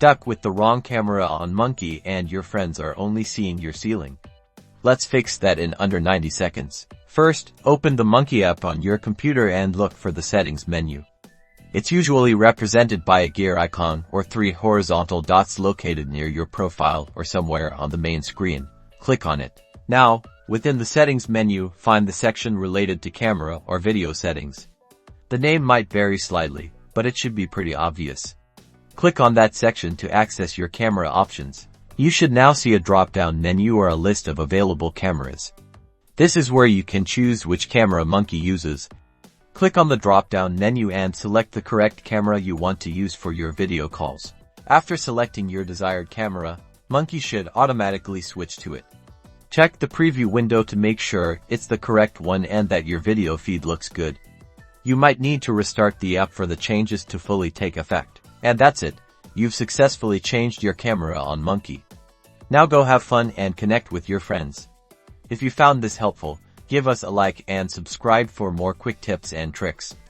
stuck with the wrong camera on Monkey and your friends are only seeing your ceiling. Let's fix that in under 90 seconds. First, open the Monkey app on your computer and look for the settings menu. It's usually represented by a gear icon or 3 horizontal dots located near your profile or somewhere on the main screen. Click on it. Now, within the settings menu, find the section related to camera or video settings. The name might vary slightly, but it should be pretty obvious. Click on that section to access your camera options. You should now see a drop-down menu or a list of available cameras. This is where you can choose which camera Monkey uses. Click on the drop-down menu and select the correct camera you want to use for your video calls. After selecting your desired camera, Monkey should automatically switch to it. Check the preview window to make sure it's the correct one and that your video feed looks good. You might need to restart the app for the changes to fully take effect. And that's it. You've successfully changed your camera on Monkey. Now go have fun and connect with your friends. If you found this helpful, give us a like and subscribe for more quick tips and tricks.